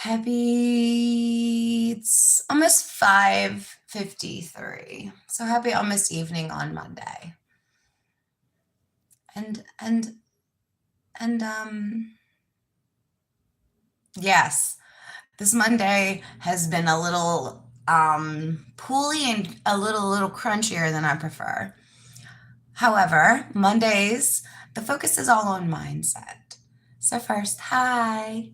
It's almost 5:53. So happy almost evening on Monday. And and and yes, this Monday has been a little pooly and a little crunchier than I prefer. However, Mondays, the focus is all on mindset. So first, hi,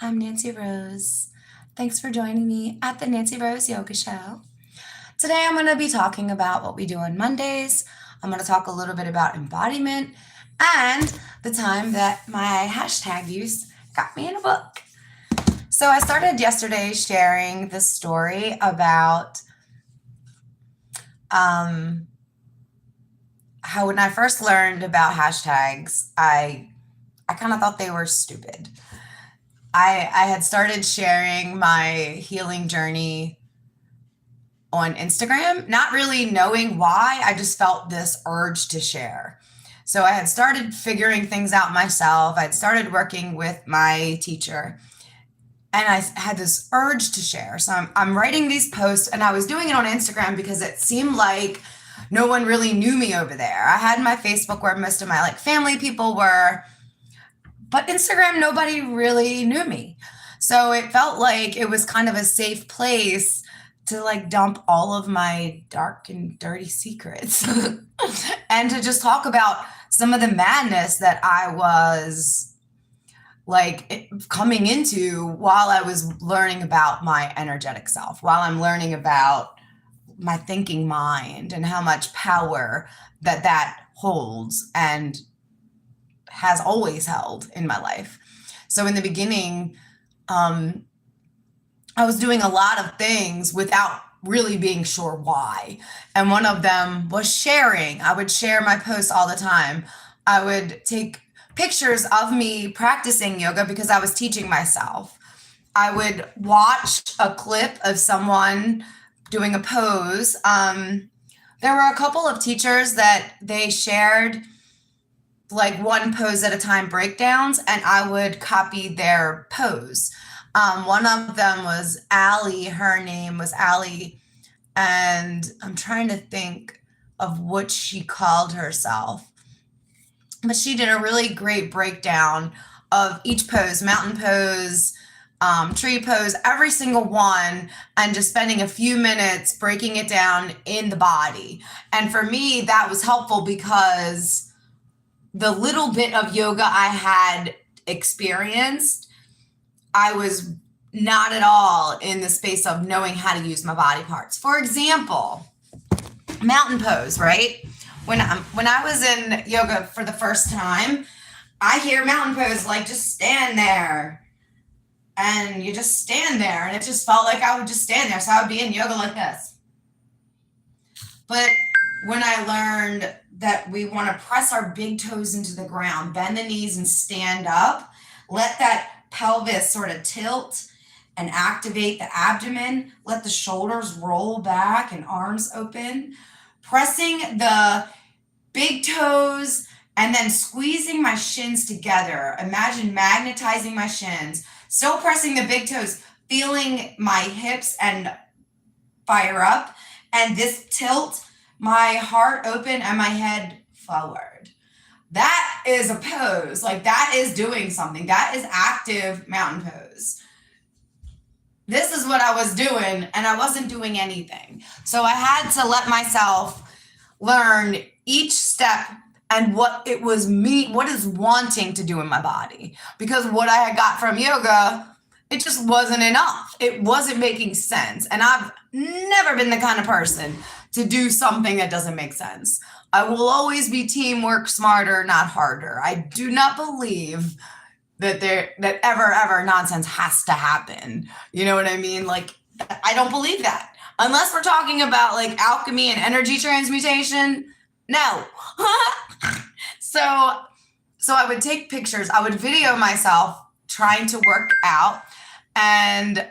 I'm Nancy Rose. Thanks for joining me at the Nancy Rose Yoga Show. Today, I'm going to be talking about what we do on Mondays. I'm going to talk a little bit about embodiment and the time that my hashtag use got me in a book. So, I started yesterday sharing the story about how when I first learned about hashtags, I kind of thought they were stupid. I had started sharing my healing journey on Instagram, not really knowing why. I just felt this urge to share. So I had started figuring things out myself. I'd started working with my teacher, and I had this urge to share. So I'm writing these posts, and I was doing it on Instagram because it seemed like no one really knew me over there. I had my Facebook where most of my family people were, but Instagram, nobody really knew me. So it felt like it was kind of a safe place to dump all of my dark and dirty secrets and to just talk about some of the madness that I was coming into while I was learning about my energetic self, while I'm learning about my thinking mind and how much power that holds and has always held in my life. So in the beginning, I was doing a lot of things without really being sure why. And one of them was sharing. I would share my posts all the time. I would take pictures of me practicing yoga because I was teaching myself. I would watch a clip of someone doing a pose. There were a couple of teachers that they shared one pose at a time breakdowns, and I would copy their pose. One of them was Allie. Her name was Allie, and I'm trying to think of what she called herself. But she did a really great breakdown of each pose, mountain pose, tree pose, every single one, and just spending a few minutes breaking it down in the body. And for me, that was helpful because the little bit of yoga I had experienced, I was not at all in the space of knowing how to use my body parts. For example, mountain pose, right? When I was in yoga for the first time, I hear mountain pose just stand there. And you just stand there, and it just felt like I would just stand there. So I would be in yoga like this. But when I learned that we want to press our big toes into the ground, bend the knees and stand up, let that pelvis sort of tilt and activate the abdomen, let the shoulders roll back and arms open, pressing the big toes and then squeezing my shins together. Imagine magnetizing my shins, still pressing the big toes, feeling my hips and fire up, and this tilt, my heart open and my head forward. That is a pose. That is doing something. That is active mountain pose. This is what I was doing, and I wasn't doing anything. So I had to let myself learn each step and what it was what is wanting to do in my body. Because what I had got from yoga, it just wasn't enough. It wasn't making sense. And I've never been the kind of person to do something that doesn't make sense. I will always be teamwork smarter, not harder. I do not believe that ever nonsense has to happen. You know what I mean? I don't believe that. Unless we're talking about alchemy and energy transmutation. No. So I would take pictures. I would video myself trying to work out, and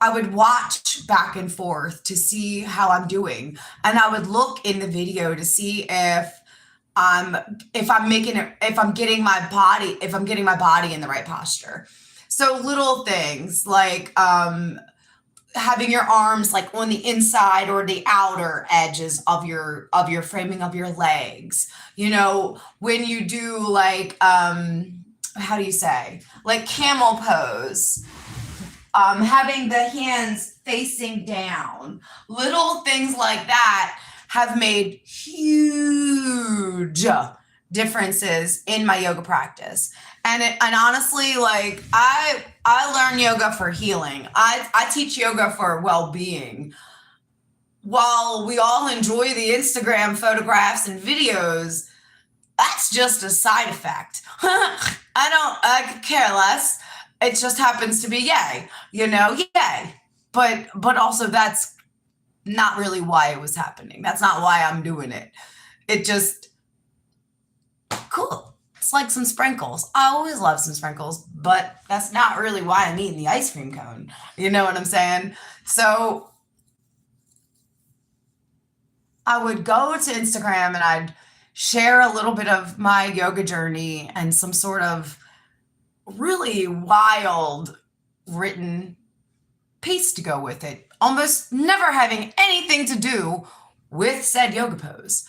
I would watch back and forth to see how I'm doing. And I would look in the video to see if I'm if I'm getting my body in the right posture. So little things like having your arms like on the inside or the outer edges of your framing of your legs. You know, when you do like how do you say? Like camel pose, having the hands facing down, little things like that have made huge differences in my yoga practice. And honestly, like I learn yoga for healing. I teach yoga for well-being. While we all enjoy the Instagram photographs and videos, that's just a side effect. I could care less. It just happens to be yay, yay. But also that's not really why it was happening. That's not why I'm doing it. It just cool. It's like some sprinkles. I always love some sprinkles, but that's not really why I'm eating the ice cream cone. You know what I'm saying? So I would go to Instagram and I'd share a little bit of my yoga journey and some sort of really wild written piece to go with it, almost never having anything to do with said yoga pose.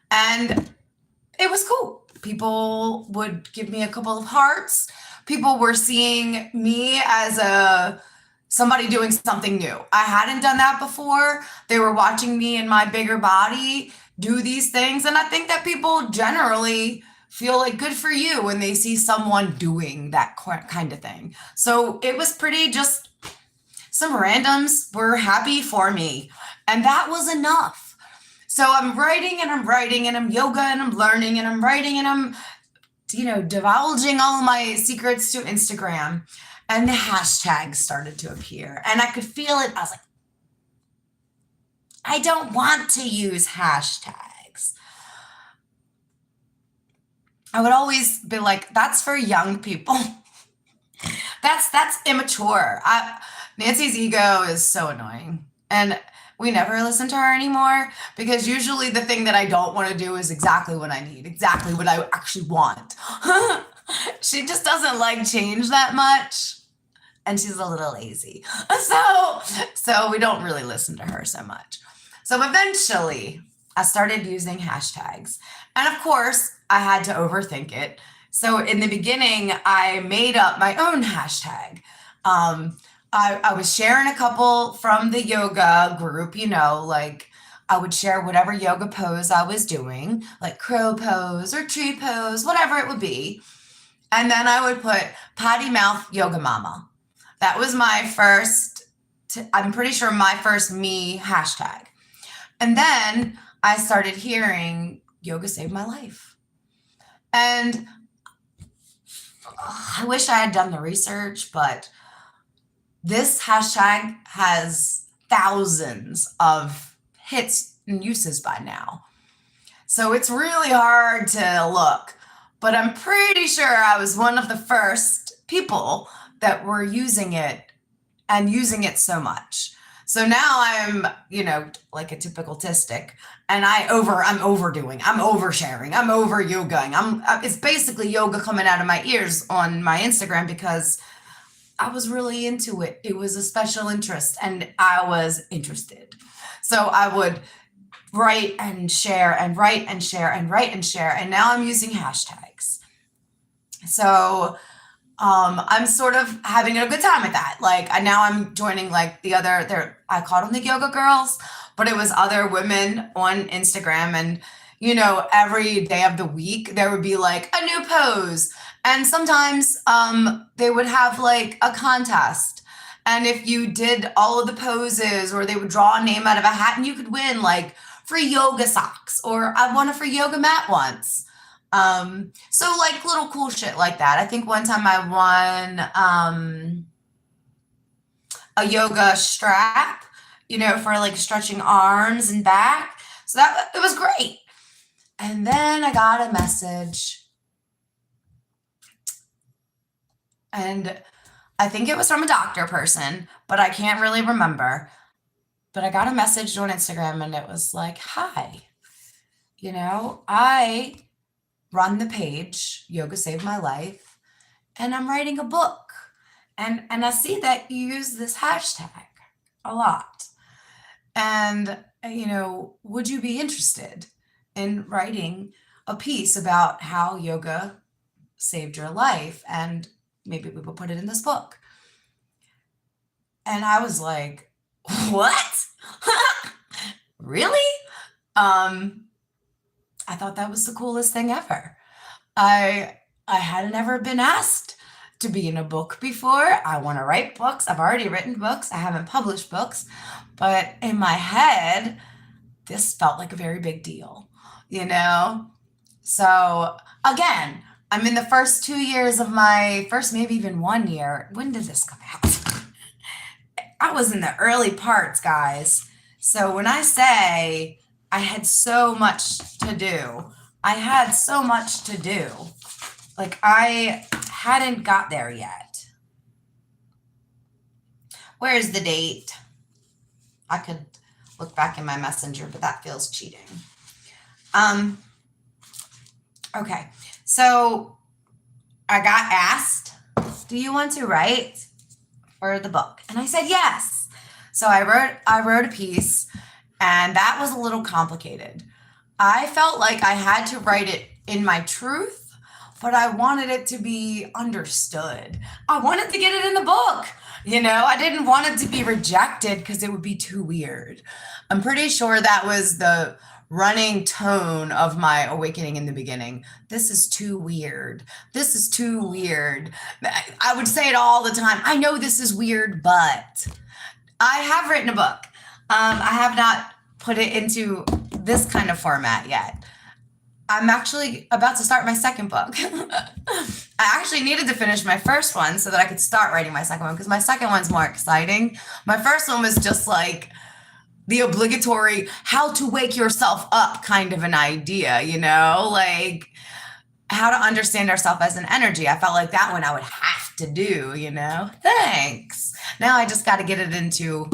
And it was cool. People would give me a couple of hearts. People were seeing me as somebody doing something new. I hadn't done that before. They were watching me in my bigger body do these things. And I think that people generally feel like good for you when they see someone doing that kind of thing. So it was pretty just some randoms were happy for me. And that was enough. So I'm writing and I'm writing and I'm yoga and I'm learning and I'm writing and I'm, divulging all my secrets to Instagram. And the hashtags started to appear and I could feel it. I was like, I don't want to use hashtags. I would always be like, that's for young people. That's immature. Nancy's ego is so annoying. And we never listen to her anymore because usually the thing that I don't want to do is exactly what I need, exactly what I actually want. She just doesn't like change that much. And she's a little lazy. So we don't really listen to her so much. So eventually I started using hashtags. And of course, I had to overthink it. So in the beginning, I made up my own hashtag. I was sharing a couple from the yoga group, like I would share whatever yoga pose I was doing, like crow pose or tree pose, whatever it would be. And then I would put potty mouth yoga mama. That was my first, I'm pretty sure my first me hashtag. And then I started hearing yoga saved my life. And I wish I had done the research, but this hashtag has thousands of hits and uses by now. So it's really hard to look, but I'm pretty sure I was one of the first people that were using it and using it so much. So now I'm, like a typical tistic and I'm overdoing, I'm oversharing, I'm over yogaing. It's basically yoga coming out of my ears on my Instagram because I was really into it. It was a special interest and I was interested. So I would write and share and write and share and write and share. And now I'm using hashtags. So I'm sort of having a good time with that. Like now I'm joining like I called them the yoga girls, but it was other women on Instagram and every day of the week there would be like a new pose. And sometimes they would have like a contest. And if you did all of the poses or they would draw a name out of a hat and you could win like free yoga socks or I won a free yoga mat once. So like little cool shit like that. I think one time I won a yoga strap, for like stretching arms and back. So it was great. And then I got a message and I think it was from a doctor person, but I can't really remember. But I got a message on Instagram and it was like, hi, I run the page, Yoga Saved My Life, and I'm writing a book. And I see that you use this hashtag a lot. And, would you be interested in writing a piece about how yoga saved your life? And maybe we will put it in this book. And I was like, what? Really? I thought that was the coolest thing ever. I hadn't ever been asked to be in a book before. I want to write books. I've already written books. I haven't published books, but in my head, this felt like a very big deal, So again, I'm in the first 2 years of my first, maybe even 1 year. When did this come out? I was in the early parts, guys. So when I say I had so much to do, I had so much to do. Like I hadn't got there yet. Where's the date? I could look back in my messenger, but that feels cheating. Okay. So I got asked, do you want to write for the book? And I said, yes. So I wrote a piece, and that was a little complicated. I felt like I had to write it in my truth, but I wanted it to be understood. I wanted to get it in the book. I didn't want it to be rejected because it would be too weird. I'm pretty sure that was the running tone of my awakening in the beginning. This is too weird. This is too weird. I would say it all the time. I know this is weird, but I have written a book. I have not put it into this kind of format yet. I'm actually about to start my second book. I actually needed to finish my first one so that I could start writing my second one, because my second one's more exciting. My first one was just like the obligatory how to wake yourself up kind of an idea, like how to understand ourselves as an energy. I felt like that one I would have to do, Thanks. Now I just got to get it into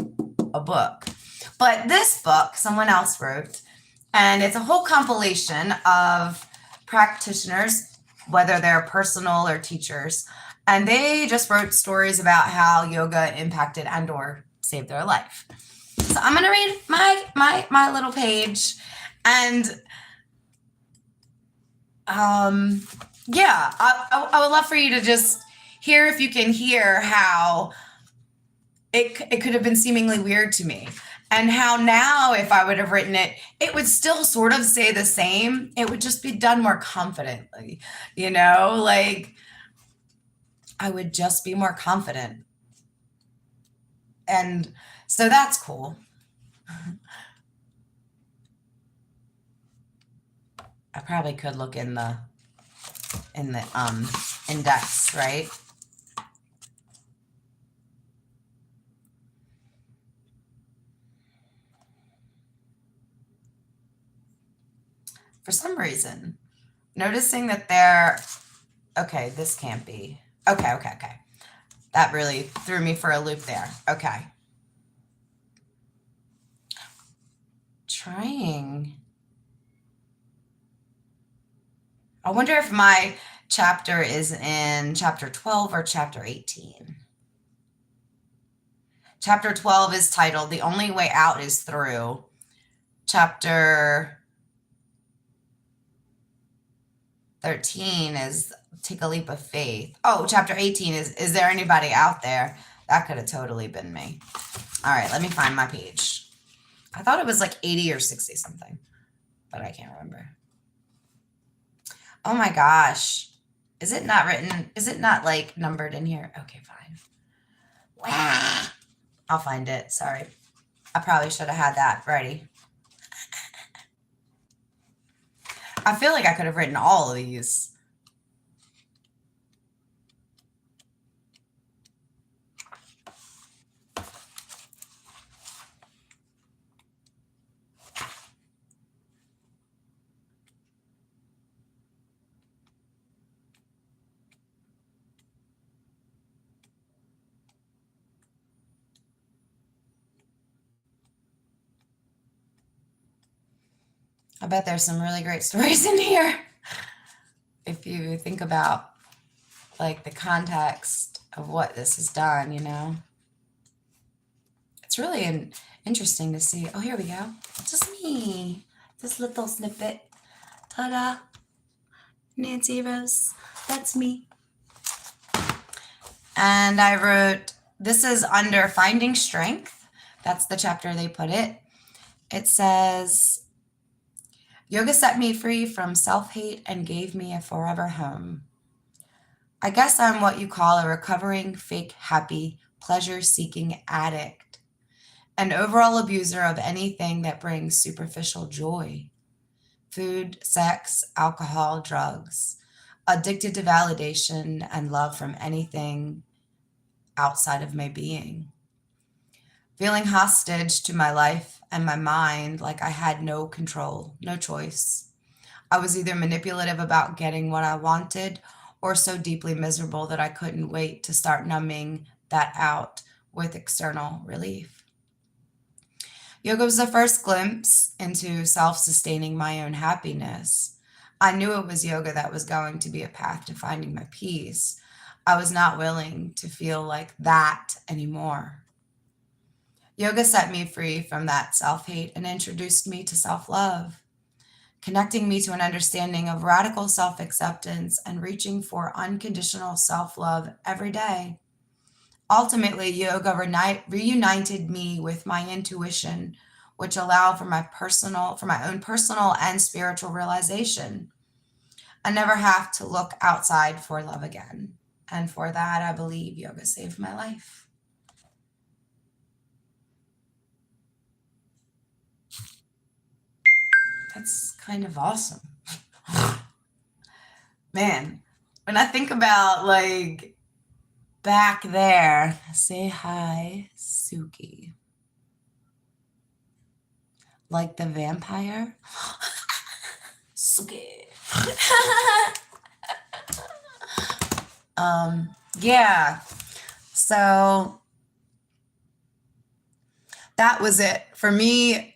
a book. But this book, someone else wrote, and it's a whole compilation of practitioners, whether they're personal or teachers, and they just wrote stories about how yoga impacted and or saved their life. So I'm going to read my little page, and yeah, I would love for you to just hear if you can hear how it could have been seemingly weird to me. And how now, if I would have written it, it would still sort of say the same. It would just be done more confidently, like I would just be more confident. And so that's cool. I probably could look in the index, right? For some reason, noticing that okay, this can't be. Okay. That really threw me for a loop there. Okay. Trying. I wonder if my chapter is in chapter 12 or chapter 18. Chapter 12 is titled The Only Way Out is Through. Chapter 13 is Take a Leap of Faith. Oh, chapter 18 is there anybody out there? That could have totally been me. All right, let me find my page. I thought it was like 80 or 60 something, but I can't remember. Oh my gosh. Is it not written? Is it not like numbered in here? Okay, fine. Wow. I'll find it. Sorry. I probably should have had that ready. I feel like I could have written all of these. I bet there's some really great stories in here. you think about like the context of what this has done, it's really interesting to see. Oh, here we go. Just me. This little snippet. Ta-da. Nancy Rose. That's me. And I wrote, this is under Finding Strength. That's the chapter they put it. It says, yoga set me free from self-hate and gave me a forever home. I guess I'm what you call a recovering, fake, happy, pleasure-seeking addict, an overall abuser of anything that brings superficial joy. Food, sex, alcohol, drugs, addicted to validation and love from anything outside of my being. Feeling hostage to my life and my mind, like I had no control, no choice. I was either manipulative about getting what I wanted or so deeply miserable that I couldn't wait to start numbing that out with external relief. Yoga was the first glimpse into self-sustaining my own happiness. I knew it was yoga that was going to be a path to finding my peace. I was not willing to feel like that anymore. Yoga set me free from that self-hate and introduced me to self-love, connecting me to an understanding of radical self-acceptance and reaching for unconditional self-love every day. Ultimately, yoga reunited me with my intuition, which allowed for my own personal and spiritual realization. I never have to look outside for love again. And for that, I believe yoga saved my life. That's kind of awesome. Man, when I think about like back there, say hi, Suki. Like the vampire. Suki. Yeah. So that was it. For me,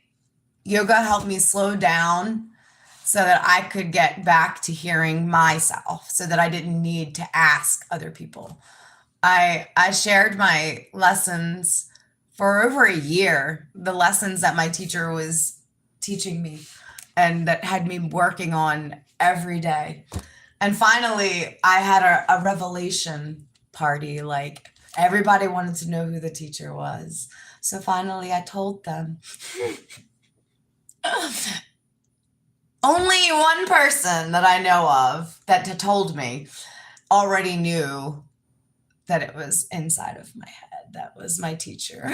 yoga helped me slow down so that I could get back to hearing myself, so that I didn't need to ask other people. I shared my lessons for over a year, the lessons that my teacher was teaching me and that had me working on every day. And finally, I had a revelation party. Like everybody wanted to know who the teacher was. So finally, I told them. Only one person that I know of that told me already knew that it was inside of my head. That was my teacher.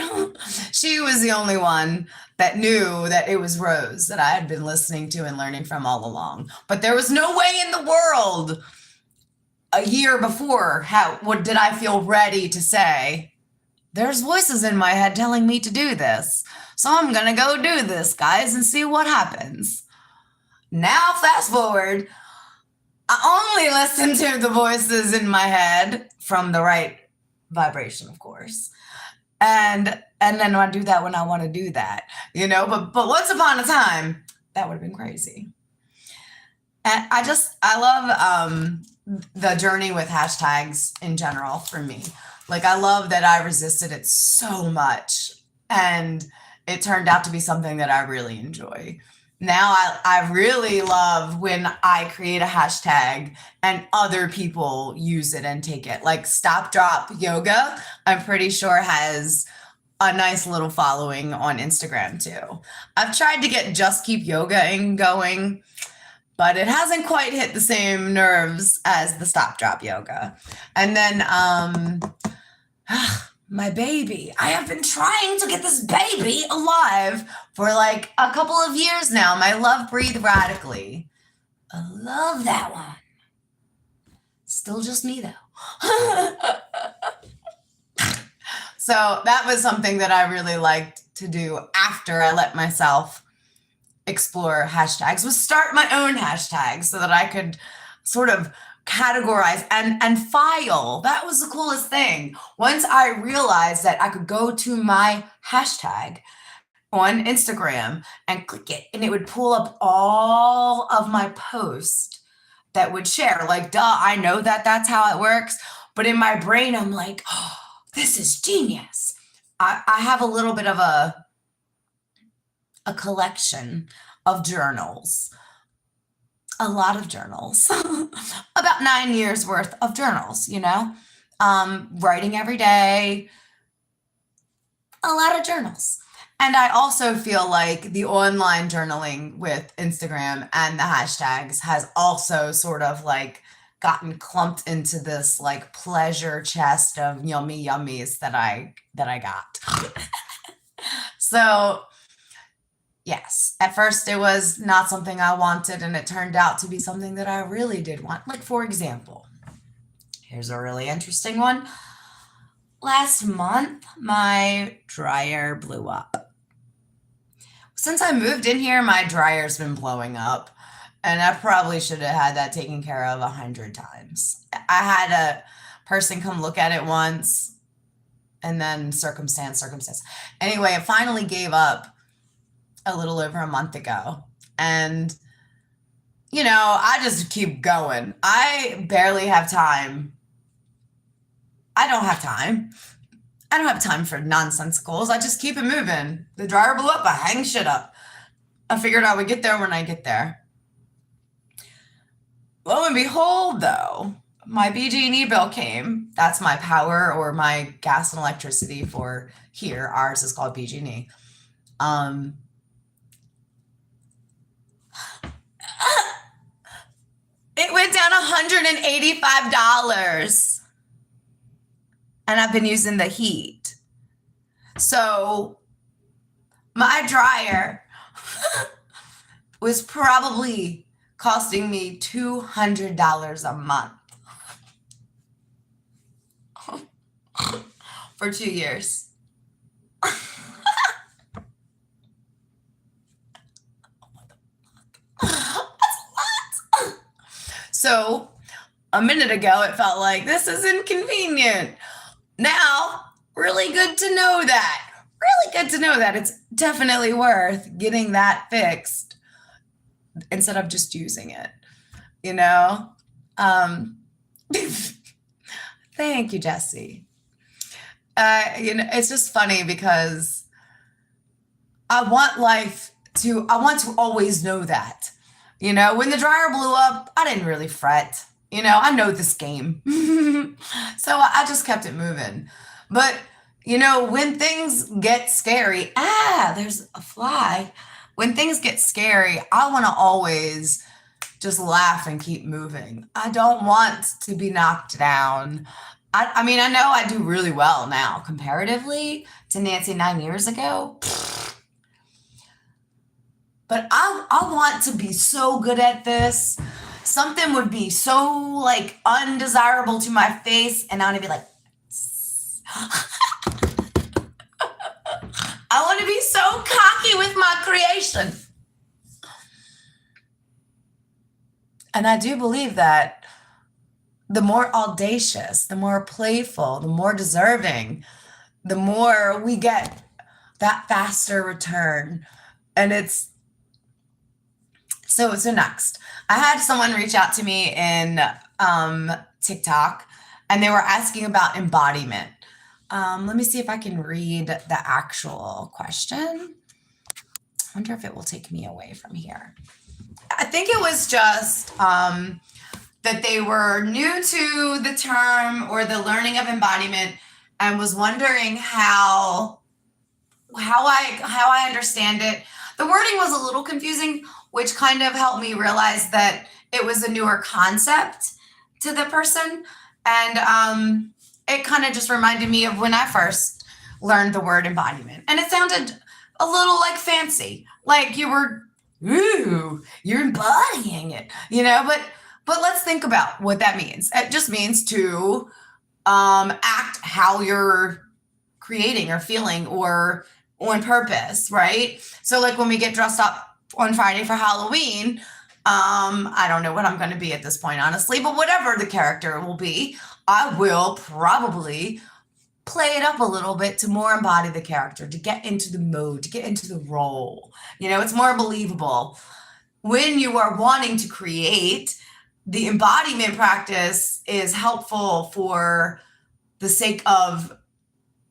She was the only one that knew that it was Rose that I had been listening to and learning from all along. But there was no way in the world a year before did I feel ready to say, there's voices in my head telling me to do this. So I'm going to go do this, guys, and see what happens. Now, fast forward, I only listen to the voices in my head from the right vibration, of course. And then I do that when I want to do that, but once upon a time, that would have been crazy. And I love the journey with hashtags in general for me. Like, I love that I resisted it so much and it turned out to be something that I really enjoy. Now I really love when I create a hashtag and other people use it and take it. Like Stop Drop Yoga, I'm pretty sure has a nice little following on Instagram too. I've tried to get Just Keep Yoga going, but it hasn't quite hit the same nerves as the Stop Drop Yoga. And then my baby. I have been trying to get this baby alive for like a couple of years now. My Love Breathe Radically. I love that one. Still just me though. So that was something that I really liked to do after I let myself explore hashtags, was start my own hashtags so that I could sort of categorize and file. That was the coolest thing. Once I realized that I could go to my hashtag on Instagram and click it, and it would pull up all of my posts that would share. Like, duh, I know that that's how it works. But in my brain, I'm like, oh, this is genius. I have a little bit of a collection of journals, a lot of journals, about 9 years worth of journals, writing every day, a lot of journals. And I also feel like the online journaling with Instagram and the hashtags has also sort of like gotten clumped into this like pleasure chest of yummy yummies that I got. So yes, at first it was not something I wanted, and it turned out to be something that I really did want. Like, for example, here's a really interesting one. Last month, my dryer blew up. Since I moved in here, my dryer's been blowing up, and I probably should have had that taken care of 100 times. I had a person come look at it once, and then circumstance. Anyway, it finally gave up a little over a month ago. And, I just keep going. I barely have time. I don't have time. I don't have time for nonsensicals. I just keep it moving. The dryer blew up. I hang shit up. I figured I would get there when I get there. Lo and behold, though, my BG&E bill came. That's my power or my gas and electricity for here. Ours is called BG&E. It went down $185. And I've been using the heat. So my dryer was probably costing me $200 a month for 2 years. That's a lot. So a minute ago, it felt like this is inconvenient. Now, really good to know that. Really good to know that it's definitely worth getting that fixed instead of just using it, Thank you, Jesse. It's just funny because I want to always know that, when the dryer blew up, I didn't really fret. I know this game. So I just kept it moving. But, when things get scary, there's a fly. When things get scary, I want to always just laugh and keep moving. I don't want to be knocked down. I mean, I know I do really well now comparatively to Nancy 9 years ago. But I want to be so good at this. Something would be so like undesirable to my face, and I want to be like, I want to be so cocky with my creation. And I do believe that the more audacious, the more playful, the more deserving, the more we get, that faster return. And it's so next. I had someone reach out to me in TikTok, and they were asking about embodiment. Let me see if I can read the actual question. I wonder if it will take me away from here. I think it was just that they were new to the term or the learning of embodiment, and was wondering how I understand it. The wording was a little confusing, which kind of helped me realize that it was a newer concept to the person. And it kind of just reminded me of when I first learned the word embodiment. And it sounded a little like fancy, like you're embodying it, but let's think about what that means. It just means to act how you're creating or feeling or on purpose, right? So like when we get dressed up on Friday for Halloween, I don't know what I'm going to be at this point, honestly, but whatever the character will be, I will probably play it up a little bit to more embody the character, to get into the mode, to get into the role. It's more believable when you are wanting to create the embodiment practice is helpful for the sake of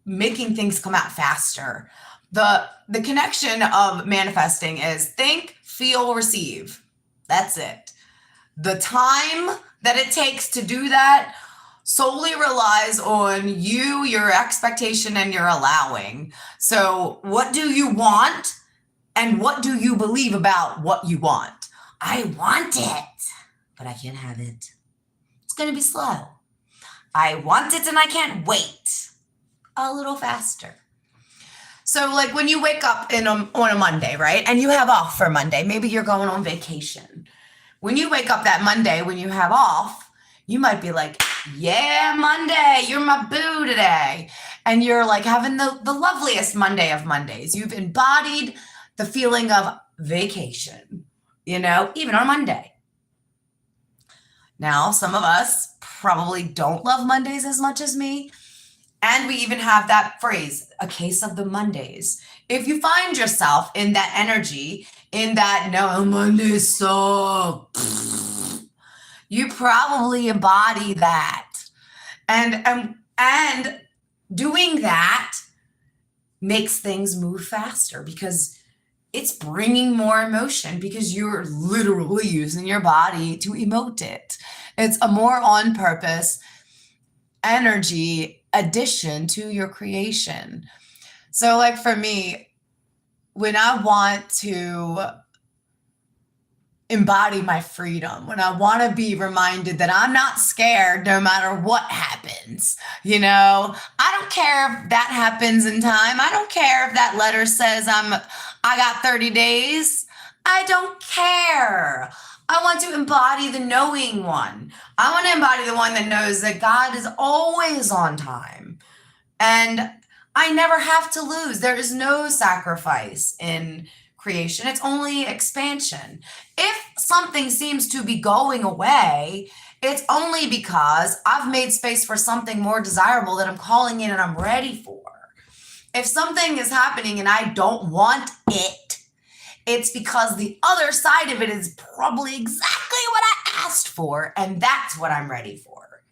making things come out faster. The connection of manifesting is think, feel, receive. That's it. The time that it takes to do that solely relies on you, your expectation, and your allowing. So what do you want? And what do you believe about what you want? I want it, but I can't have it. It's going to be slow. I want it and I can't wait. A little faster. So like when you wake up on a Monday, right? And you have off for Monday. Maybe you're going on vacation. When you wake up that Monday, when you have off, you might be like, yeah, Monday, you're my boo today. And you're like having the loveliest Monday of Mondays. You've embodied the feeling of vacation, even on Monday. Now, some of us probably don't love Mondays as much as me. And we even have that phrase, a case of the Mondays. If you find yourself in that energy, in that, no, Mondays suck, you probably embody that. And doing that makes things move faster because it's bringing more emotion because you're literally using your body to emote it. It's a more on purpose energy addition to your creation. So like for me, when I want to embody my freedom, when I want to be reminded that I'm not scared no matter what happens, I don't care if that happens in time. I don't care if that letter says I got 30 days. I don't care. I want to embody the knowing one. I want to embody the one that knows that God is always on time. And I never have to lose. There is no sacrifice in creation. It's only expansion. If something seems to be going away, it's only because I've made space for something more desirable that I'm calling in and I'm ready for. If something is happening and I don't want it, it's because the other side of it is probably exactly what I asked for, and that's what I'm ready for.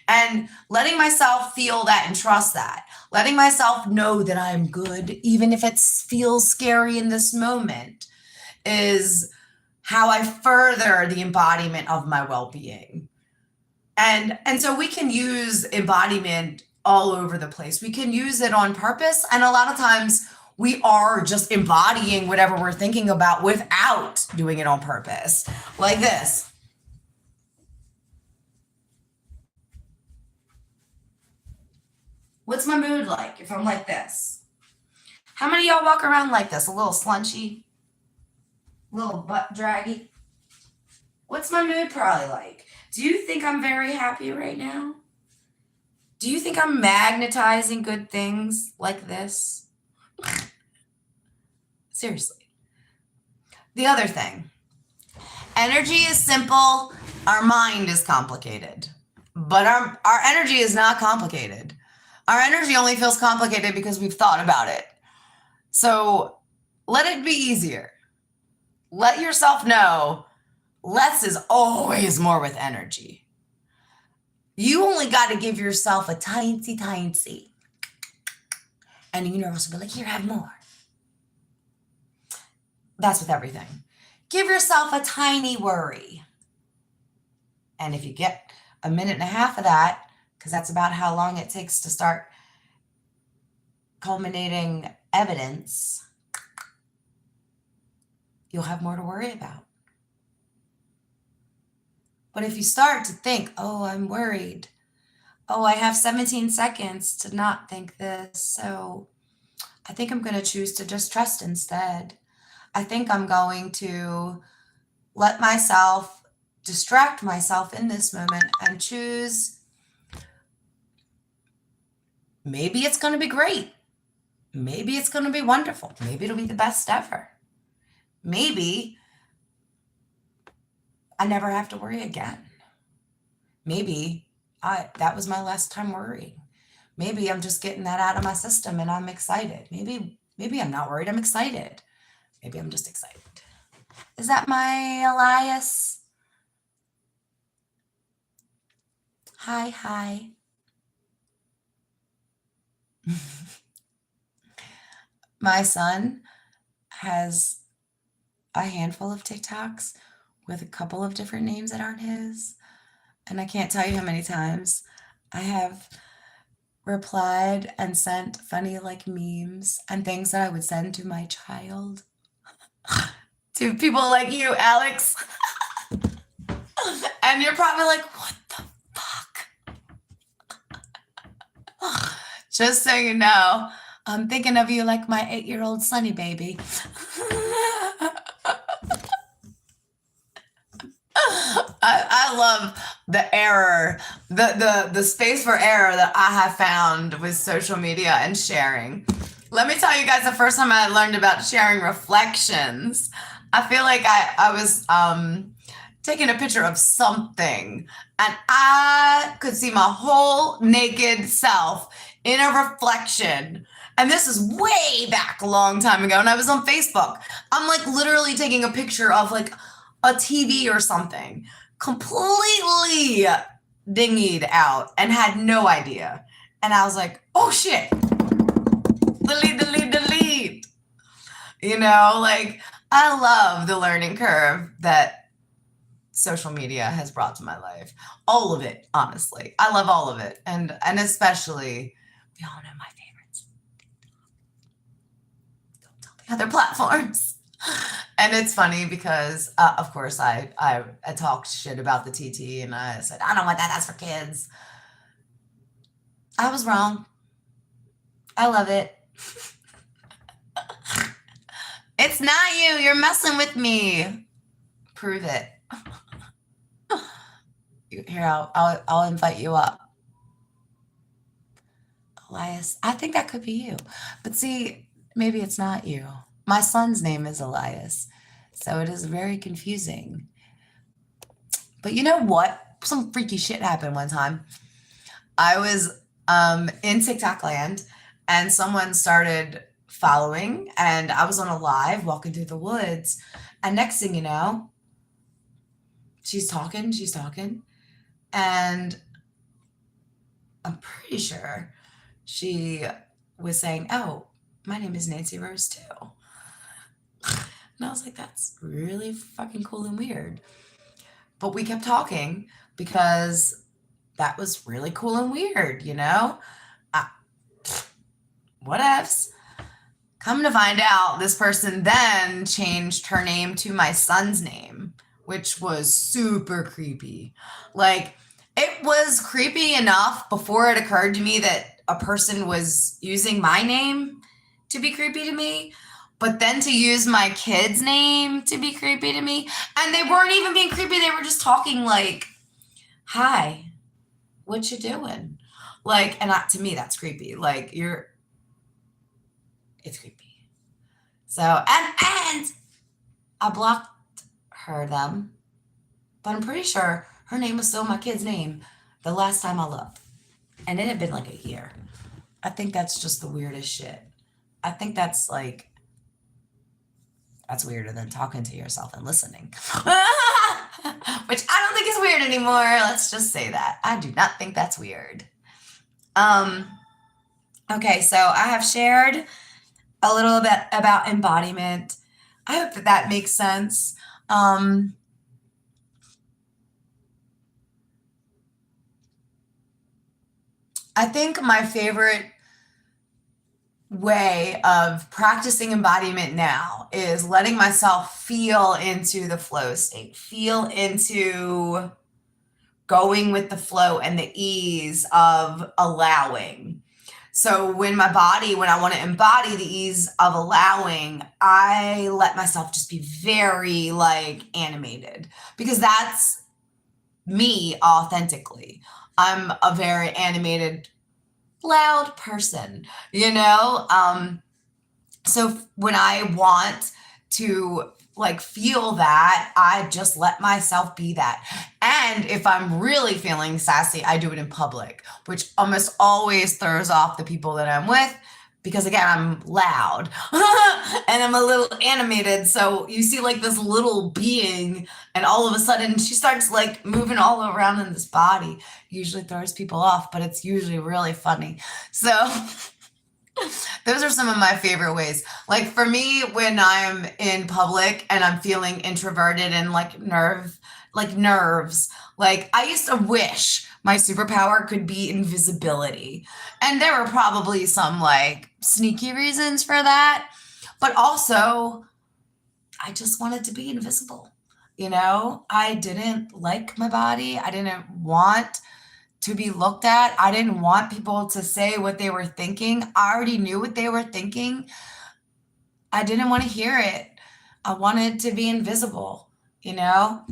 And letting myself feel that and trust that, letting myself know that I'm good, even if it feels scary in this moment, is how I further the embodiment of my well-being. And so we can use embodiment all over the place. We can use it on purpose, and a lot of times we are just embodying whatever we're thinking about without doing it on purpose. Like this. What's my mood like if I'm like this? How many of y'all walk around like this? A little slunchy? A little butt draggy? What's my mood probably like? Do you think I'm very happy right now? Do you think I'm magnetizing good things like this? Seriously. The other thing, energy is simple. Our mind is complicated, but our energy is not complicated. Our energy only feels complicated because we've thought about it. So let it be easier. Let yourself know less is always more with energy. You only got to give yourself a tiny, and the universe will be like, here, have more. That's with everything. Give yourself a tiny worry. And if you get a minute and a half of that, because that's about how long it takes to start culminating evidence, you'll have more to worry about. But if you start to think, oh, I'm worried. Oh, I have 17 seconds to not think this. So I think I'm going to choose to just trust instead. I think I'm going to let myself distract myself in this moment and choose. Maybe it's going to be great. Maybe it's going to be wonderful. Maybe it'll be the best ever. Maybe I never have to worry again. Maybe that was my last time worrying. Maybe I'm just getting that out of my system and I'm excited. Maybe I'm not worried. I'm excited. Maybe I'm just excited. Is that my Elias? Hi, hi. My son has a handful of TikToks with a couple of different names that aren't his. And I can't tell you how many times I have replied and sent funny like memes and things that I would send to my child to people like you, Alex. And you're probably like, what the fuck? Just so you know, I'm thinking of you like my 8-year-old Sunny baby. I love the error, the space for error that I have found with social media and sharing. Let me tell you guys the first time I learned about sharing reflections. I feel like I was taking a picture of something and I could see my whole naked self in a reflection. And this is way back a long time ago. And I was on Facebook. I'm like literally taking a picture of like a TV or something, completely dinghied out and had no idea. And I was like, oh shit, delete, delete, delete. You know, like I love the learning curve that social media has brought to my life. All of it, honestly. I love all of it. And especially, we all know my favorites. Don't tell the other platforms. And it's funny because, of course, I talked shit about the TT and I said, I don't want that. That's for kids. I was wrong. I love it. It's not you. You're messing with me. Prove it. Here, I'll invite you up. Elias. I think that could be you. But see, maybe it's not you. My son's name is Elias. So it is very confusing. But you know what? Some freaky shit happened one time. I was in TikTok land and someone started following and I was on a live walking through the woods. And next thing you know, she's talking. And I'm pretty sure she was saying, oh, my name is Nancy Rose too. And I was like, that's really fucking cool and weird. But we kept talking because that was really cool and weird, you know? Whatevs. Come to find out, this person then changed her name to my son's name, which was super creepy. Like, it was creepy enough before it occurred to me that a person was using my name to be creepy to me. But then to use my kid's name to be creepy to me, and they weren't even being creepy, they were just talking like, hi, what you doing? Like, and to me, that's creepy. Like, it's creepy. So, and I blocked them, but I'm pretty sure her name was still my kid's name the last time I looked. And it had been like a year. I think that's just the weirdest shit. I think that's like, that's weirder than talking to yourself and listening. Which I don't think is weird anymore. Let's just say that. I do not think that's weird. Okay, so I have shared a little bit about embodiment. I hope that makes sense. I think my favorite way of practicing embodiment now is letting myself feel into the flow state, feel into going with the flow and the ease of allowing. So when I want to embody the ease of allowing, I let myself just be very like animated because that's me authentically. I'm a very animated, loud person, you know? So when I want to like feel that, I just let myself be that. And if I'm really feeling sassy, I do it in public, which almost always throws off the people that I'm with because again, I'm loud and I'm a little animated. So you see like this little being, and all of a sudden she starts like moving all around in this body. Usually throws people off, but it's usually really funny. So those are some of my favorite ways. Like for me, when I'm in public and I'm feeling introverted and like nerves, like I used to wish my superpower could be invisibility. And there were probably some like sneaky reasons for that. But also, I just wanted to be invisible. I didn't like my body. I didn't want to be looked at. I didn't want people to say what they were thinking. I already knew what they were thinking. I didn't want to hear it. I wanted to be invisible, you know?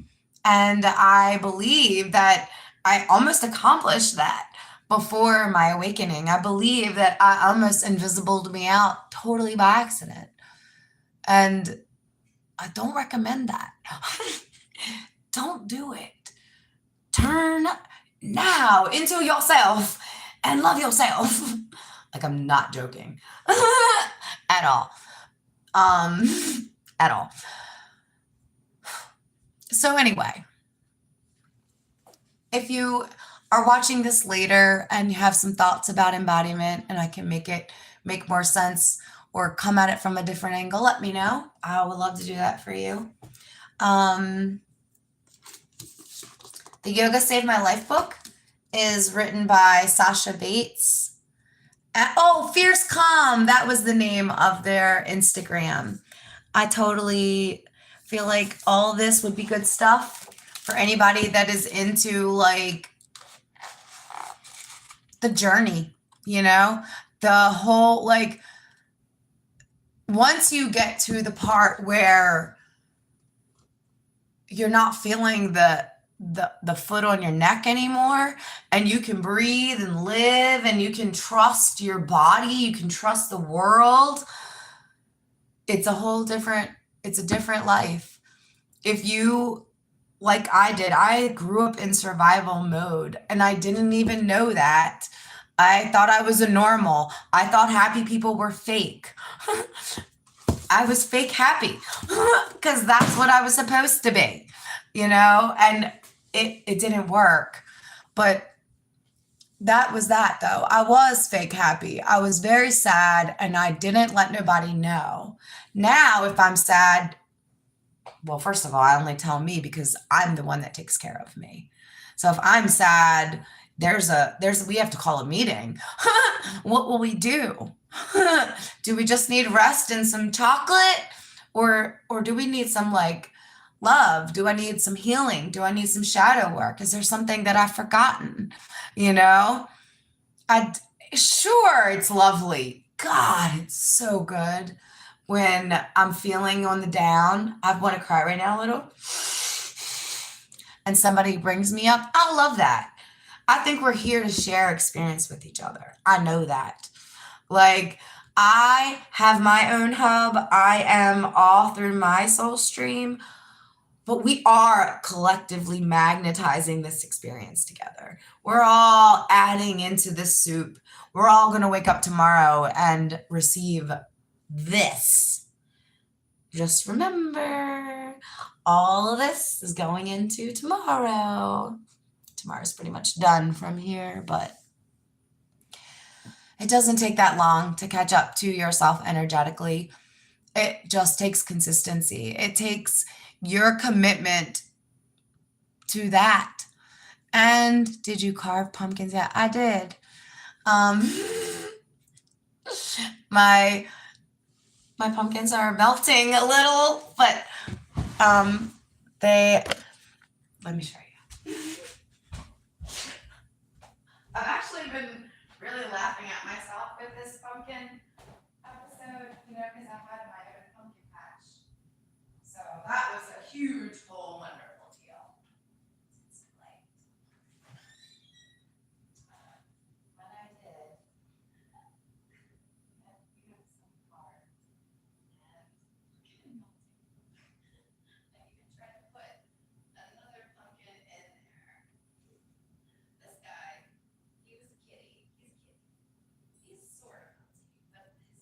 And I believe that I almost accomplished that before my awakening. I believe that I almost invisibled me out totally by accident. And I don't recommend that. Don't do it. Turn now into yourself and love yourself. Like I'm not joking at all. At all. So anyway, if you are watching this later and you have some thoughts about embodiment and I can make more sense or come at it from a different angle, let me know. I would love to do that for you. The Yoga Saved My Life book is written by Sasha Bates. Fierce Calm, that was the name of their Instagram. I totally feel like all this would be good stuff for anybody that is into like the journey, the whole, like, once you get to the part where you're not feeling the foot on your neck anymore, and you can breathe and live, and you can trust your body, you can trust the world, it's a different life. If you, like I did, I grew up in survival mode and I didn't even know that. I thought I was a normal. I thought happy people were fake. I was fake happy because that's what I was supposed to be, and it didn't work. But that was that, though. I was fake happy. I was very sad and I didn't let nobody know. Now, if I'm sad, well, first of all, I only tell me because I'm the one that takes care of me. So if I'm sad, we have to call a meeting. What will we do? Do we just need rest and some chocolate? Or do we need some like love? Do I need some healing? Do I need some shadow work? Is there something that I've forgotten? Sure, it's lovely. God, it's so good when I'm feeling on the down. I want to cry right now a little. And somebody brings me up. I love that. I think we're here to share experience with each other. I know that. Like, I have my own hub. I am all through my soul stream. But we are collectively magnetizing this experience together. We're all adding into this soup. We're all going to wake up tomorrow and receive this. Just remember, all of this is going into tomorrow. Tomorrow's pretty much done from here, but it doesn't take that long to catch up to yourself energetically. It just takes consistency. It takes your commitment to that. And did you carve pumpkins yet? I did. My pumpkins are melting a little, but let me show you. I've actually been really laughing at myself with this pumpkin episode, because I've had my own pumpkin patch. So that was a huge, whole, wonderful deal. It's late. When I did, had some hard, and getting melting. I even tried to put another pumpkin in there. This guy, he was a kitty. He's a kitty. He's sort of melty, but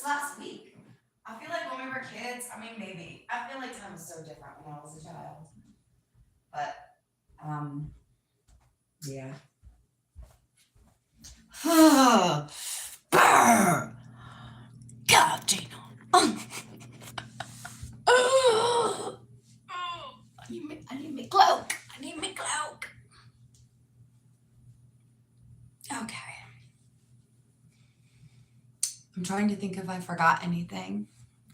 last week. I feel like when we were kids, I mean, maybe. I feel like time was so different when I was a child. But, um, yeah. Brr. God, Gina. I need my cloak. I need my cloak. Okay. I'm trying to think if I forgot anything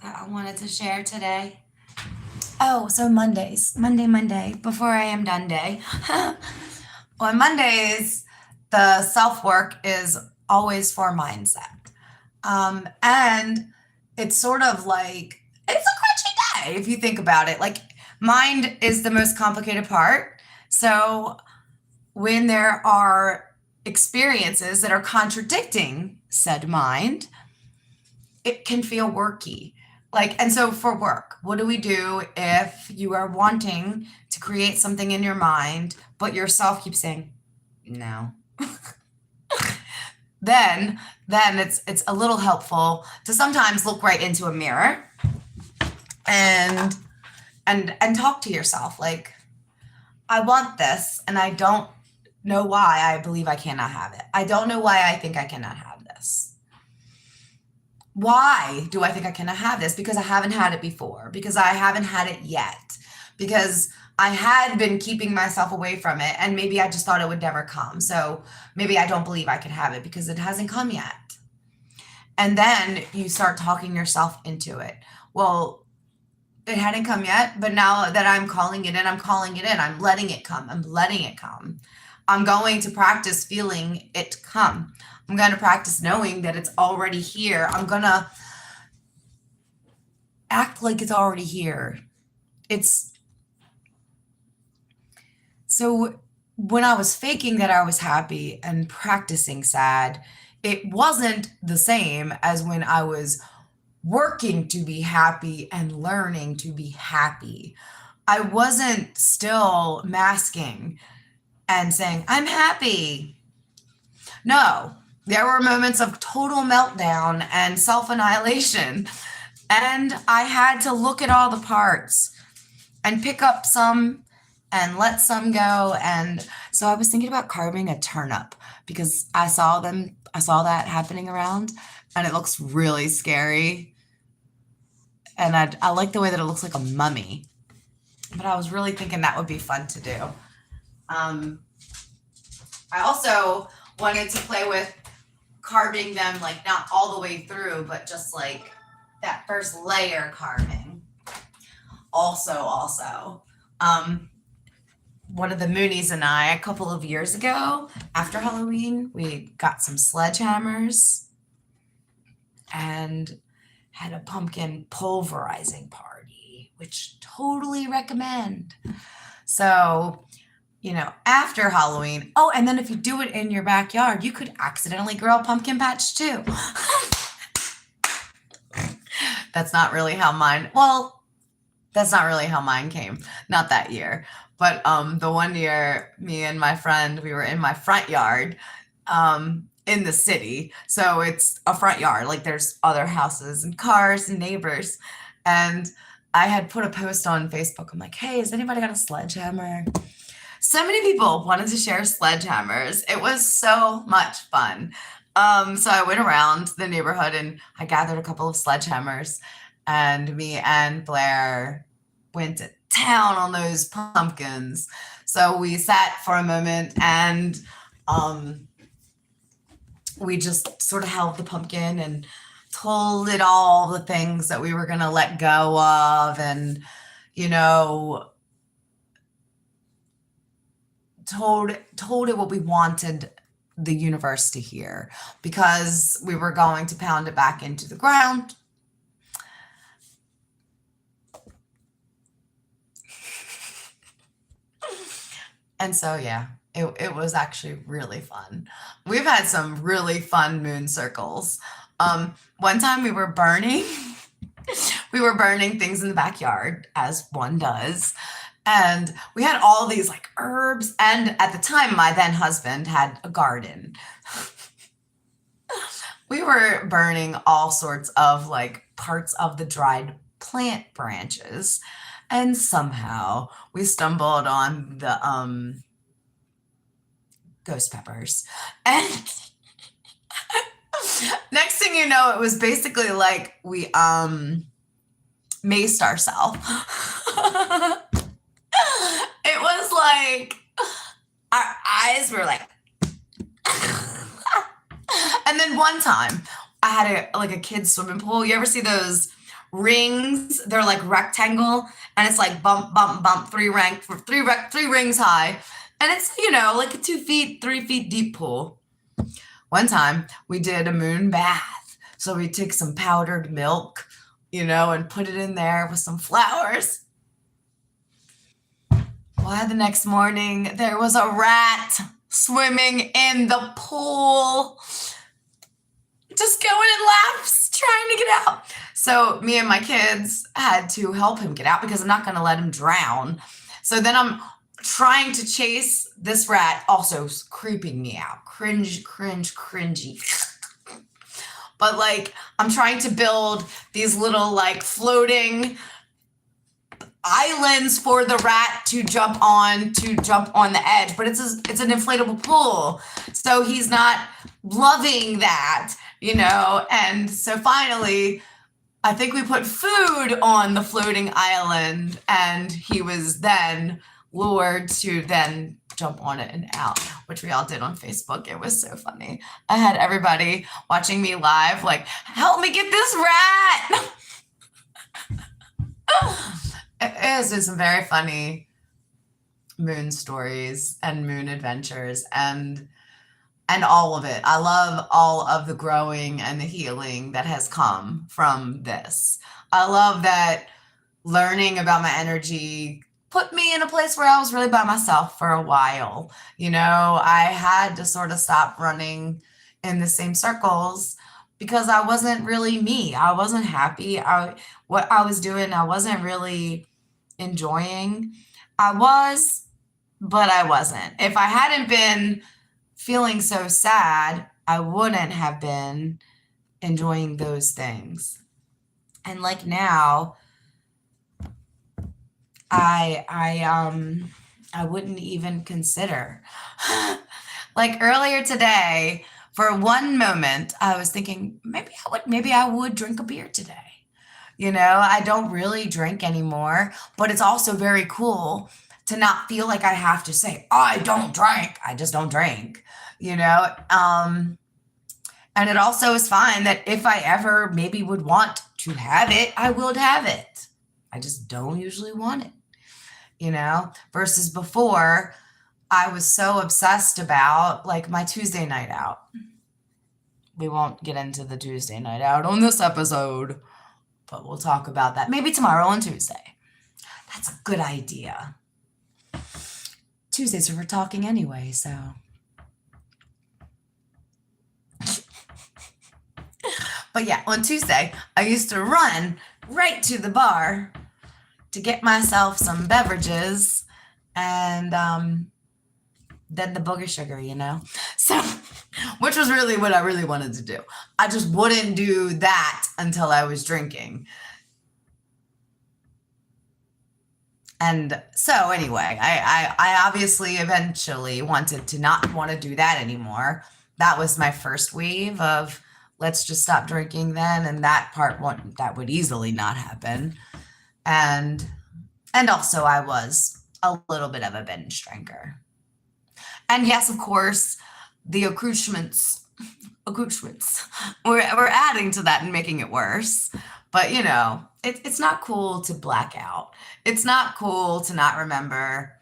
that I wanted to share today. Oh, so Mondays. Monday, before I am done day. On Mondays, the self work is always for mindset. And it's sort of like, it's a crunchy day if you think about it. Like, mind is the most complicated part. So when there are experiences that are contradicting said mind, it can feel worky. Like, and so for work, what do we do if you are wanting to create something in your mind, but yourself keeps saying, no? then it's a little helpful to sometimes look right into a mirror and talk to yourself like, I want this and I don't know why I believe I cannot have it. I don't know why I think I cannot have this. Why do I think I cannot have this? Because I haven't had it before, because I haven't had it yet, because I had been keeping myself away from it and maybe I just thought it would never come. So maybe I don't believe I can have it because it hasn't come yet. And then you start talking yourself into it. Well, it hadn't come yet, but now that I'm calling it in, I'm calling it in. I'm letting it come. I'm letting it come. I'm going to practice feeling it come. I'm going to practice knowing that it's already here. I'm going to act like it's already here. It's so when I was faking that I was happy and practicing sad, it wasn't the same as when I was working to be happy and learning to be happy. I wasn't still masking and saying, I'm happy. No, there were moments of total meltdown and self annihilation. And I had to look at all the parts and pick up some and let some go. And so I was thinking about carving a turnip because I saw that happening around and it looks really scary. And I like the way that it looks like a mummy. But I was really thinking that would be fun to do. I also wanted to play with carving them, like not all the way through, but just like that first layer carving. Also, one of the Moonies and I, a couple of years ago, after Halloween, we got some sledgehammers and had a pumpkin pulverizing party, which totally recommend. So, after Halloween, oh, and then if you do it in your backyard, you could accidentally grow a pumpkin patch too. That's not really how mine came. Not that year. But the one year, me and my friend, we were in my front yard in the city. So it's a front yard. Like there's other houses and cars and neighbors. And I had put a post on Facebook. I'm like, hey, has anybody got a sledgehammer? So many people wanted to share sledgehammers. It was so much fun. So I went around the neighborhood and I gathered a couple of sledgehammers, and me and Blair went to town on those pumpkins. So we sat for a moment and we just sort of held the pumpkin and told it all the things that we were going to let go of, and told it what we wanted the universe to hear, because we were going to pound it back into the ground. And so, yeah, it was actually really fun. We've had some really fun moon circles. One time we were burning things in the backyard, as one does. And we had all these like herbs. And at the time, my then husband had a garden. We were burning all sorts of like parts of the dried plant branches. And somehow we stumbled on the ghost peppers. And next thing you know, it was basically like we maced ourselves. It was like our eyes were like and then one time I had a kid's swimming pool. You ever see those rings? They're like rectangle and it's like bump, bump, bump, three rings high. And it's, like a 2 feet, 3 feet deep pool. One time we did a moon bath. So we took some powdered milk, and put it in there with some flowers. Why, the next morning there was a rat swimming in the pool, just going in laps, trying to get out. So me and my kids had to help him get out because I'm not going to let him drown. So then I'm trying to chase this rat, also creeping me out. Cringy. But like, I'm trying to build these little like floating islands for the rat to jump on the edge, but it's an inflatable pool. So he's not loving that, and so finally I think we put food on the floating island and he was then lured to then jump on it and out, which we all did on Facebook. It was so funny. I had everybody watching me live like, help me get this rat. It has been some very funny moon stories and moon adventures and all of it. I love all of the growing and the healing that has come from this. I love that learning about my energy put me in a place where I was really by myself for a while. I had to sort of stop running in the same circles because I wasn't really me. I wasn't happy. What I was doing, I wasn't really enjoying. I was, but I wasn't. If I hadn't been feeling so sad, I wouldn't have been enjoying those things. And like now, I wouldn't even consider. Like earlier today, for one moment, I was thinking maybe I would drink a beer today. I don't really drink anymore, but it's also very cool to not feel like I have to say, I don't drink. I just don't drink, and it also is fine that if I ever maybe would want to have it, I would have it. I just don't usually want it, versus before I was so obsessed about like my Tuesday night out. We won't get into the Tuesday night out on this episode, but we'll talk about that maybe tomorrow on Tuesday. That's a good idea. Tuesdays are for talking anyway, so. But yeah, on Tuesday, I used to run right to the bar to get myself some beverages and then the booger sugar, So, which was really what I really wanted to do. I just wouldn't do that until I was drinking. And so anyway, I obviously eventually wanted to not want to do that anymore. That was my first wave of let's just stop drinking then. And that would easily not happen. And also I was a little bit of a binge drinker. And yes, of course, the accoutrements, we're adding to that and making it worse. But, it's not cool to black out. It's not cool to not remember.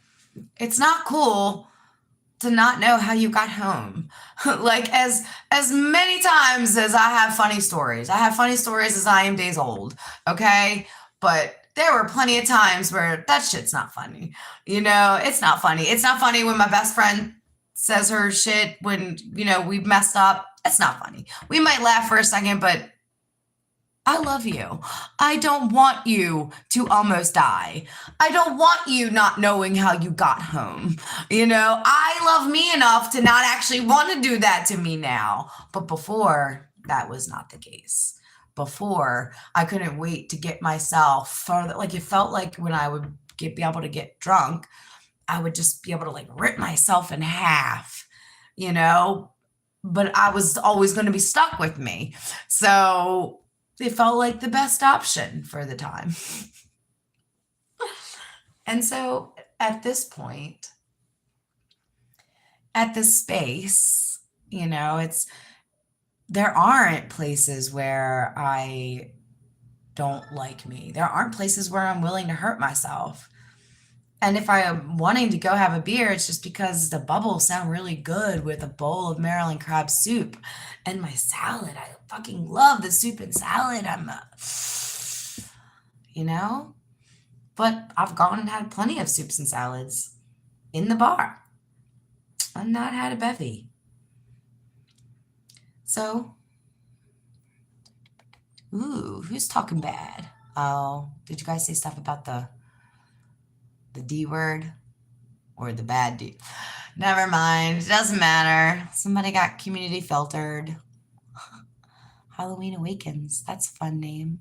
It's not cool to not know how you got home. Like as many times as I have funny stories. I have funny stories as I am days old, okay? But there were plenty of times where that shit's not funny. It's not funny. It's not funny when my best friend says her shit when, we've messed up. It's not funny. We might laugh for a second, but I love you. I don't want you to almost die. I don't want you not knowing how you got home. I love me enough to not actually want to do that to me now. But before, that was not the case. Before, I couldn't wait to get myself further. Like, it felt like when I would be able to get drunk, I would just be able to like rip myself in half, you know, but I was always going to be stuck with me. So it felt like the best option for the time. And so at this point, at this space, you know, there aren't places where I don't like me. There aren't places where I'm willing to hurt myself. And if I am wanting to go have a beer, it's just because the bubbles sound really good with a bowl of Maryland crab soup and my salad. I fucking love the soup and salad. You know, but I've gone and had plenty of soups and salads in the bar. I've not had a bevy. So, ooh, who's talking bad? Oh, did you guys say stuff about the D word or the bad D? Never mind. It doesn't matter. Somebody got community filtered. Halloween Awakens. That's a fun name.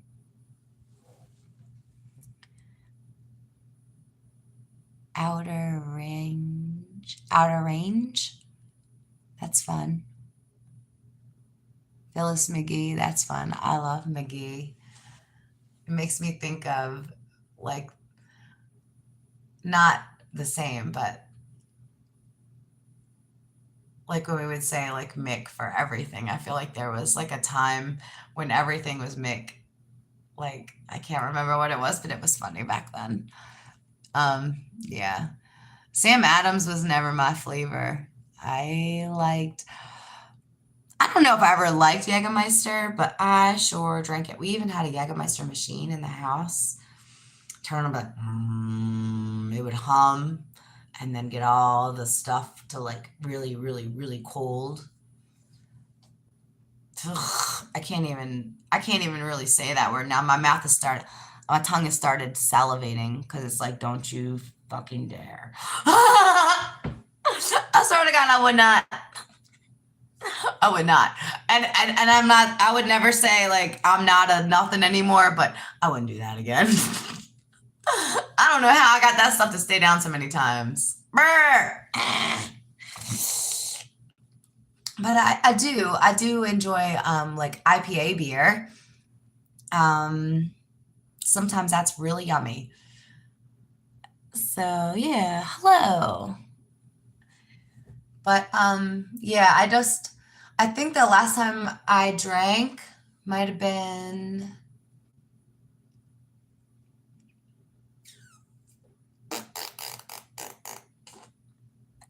Outer Range. Outer Range. That's fun. Phyllis McGee. That's fun. I love McGee. It makes me think of like, not the same, but like when we would say like Mick for everything. I feel like there was like a time when everything was Mick. Like, I can't remember what it was, but it was funny back then. Yeah. Sam Adams was never my flavor. I don't know if I ever liked Jägermeister, but I sure drank it. We even had a Jägermeister machine in the house. Turn on, like, it would hum and then get all the stuff to like really, really, really cold. Ugh, I can't even really say that word now. My tongue has started salivating because it's like, don't you fucking dare. I swear to God, I would not. And I would never say like, I'm not a nothing anymore, but I wouldn't do that again. I don't know how I got that stuff to stay down so many times. Brr. But I do enjoy like IPA beer. Sometimes that's really yummy. So yeah, hello. But yeah, I think the last time I drank might have been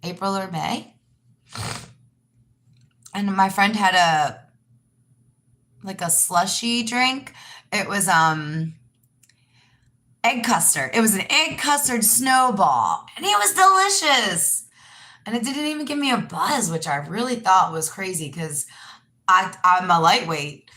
April or May. And my friend had a slushy drink. It was egg custard. It was an egg custard snowball, and it was delicious. And it didn't even give me a buzz, which I really thought was crazy because I'm a lightweight,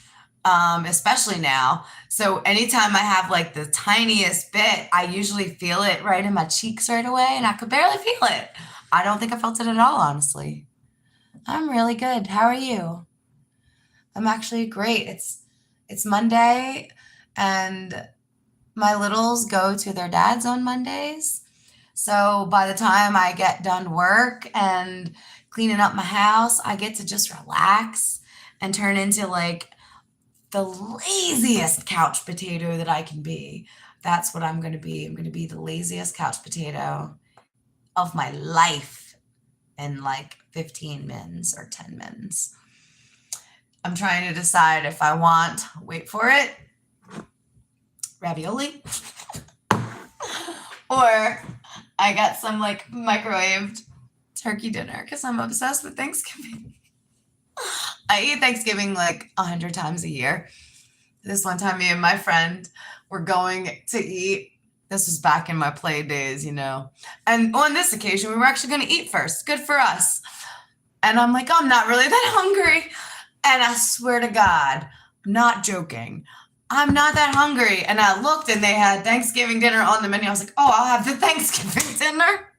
especially now. So anytime I have like the tiniest bit, I usually feel it right in my cheeks right away, and I could barely feel it. I don't think I felt it at all, honestly. I'm really good. How are you? I'm actually great. It's Monday, and my littles go to their dads on Mondays. So by the time I get done work and cleaning up my house, I get to just relax and turn into like the laziest couch potato that I can be. That's what I'm going to be. I'm going to be the laziest couch potato of my life in like 15 mins or 10 mins. I'm trying to decide if I want, wait for it, ravioli, or I got some like microwaved turkey dinner because I'm obsessed with Thanksgiving. I eat Thanksgiving like 100 times a year. This one time, me and my friend were going to eat. This was back in my play days, you know. And on this occasion, we were actually going to eat first. Good for us. And I'm like, I'm not really that hungry. And I swear to God, not joking, I'm not that hungry. And I looked and they had Thanksgiving dinner on the menu. I was like, oh, I'll have the Thanksgiving dinner.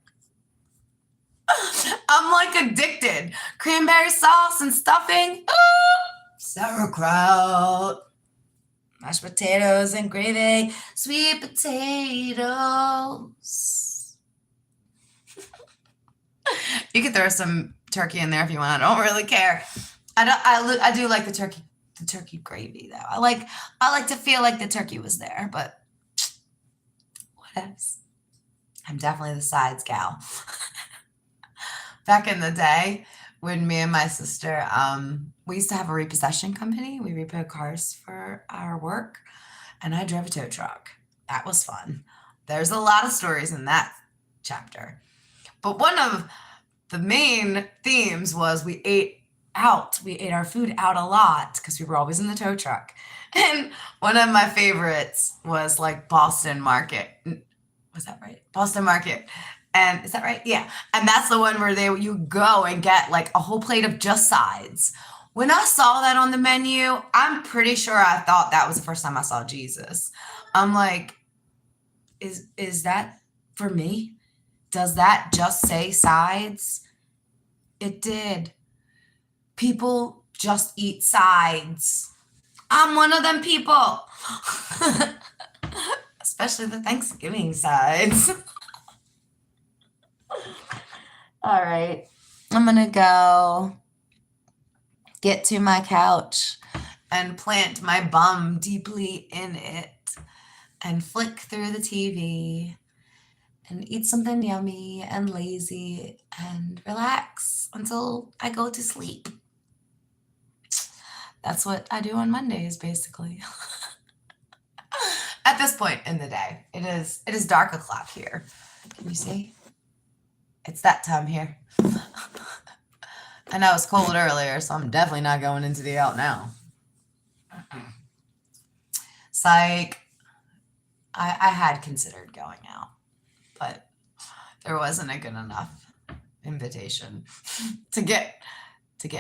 I'm like addicted. Cranberry sauce and stuffing. sauerkraut, mashed potatoes and gravy, sweet potatoes. You could throw some turkey in there if you want. I don't really care. I do like the turkey gravy though. I like to feel like the turkey was there, but what else? I'm definitely the sides gal. Back in the day, when me and my sister, we used to have a repossession company. We repo cars for our work, and I drove a tow truck. That was fun. There's a lot of stories in that chapter. But one of the main themes was we ate out. We ate our food out a lot because we were always in the tow truck. And one of my favorites was like Boston Market. Was that right? Boston Market. And is that right? Yeah. And that's the one where you go and get like a whole plate of just sides. When I saw that on the menu, I'm pretty sure I thought that was the first time I saw Jesus. I'm like, is that for me? Does that just say sides? It did. People just eat sides. I'm one of them people. Especially the Thanksgiving sides. All right. I'm going to go get to my couch and plant my bum deeply in it and flick through the TV and eat something yummy and lazy and relax until I go to sleep. That's what I do on Mondays, basically. At this point in the day, it is dark o'clock here. Can you see? It's that time here. I know it's cold earlier, so I'm definitely not going into the out now. Psych. I had considered going out, but there wasn't a good enough invitation to get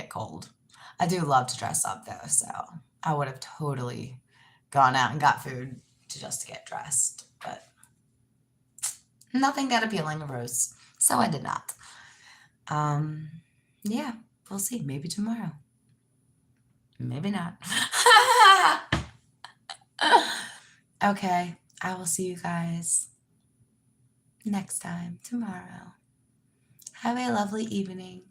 cold. I do love to dress up though, so I would have totally gone out and got food just to get dressed, but nothing that appealing arose, so I did not. Yeah, we'll see. Maybe tomorrow. Maybe not. Okay, I will see you guys next time tomorrow. Have a lovely evening.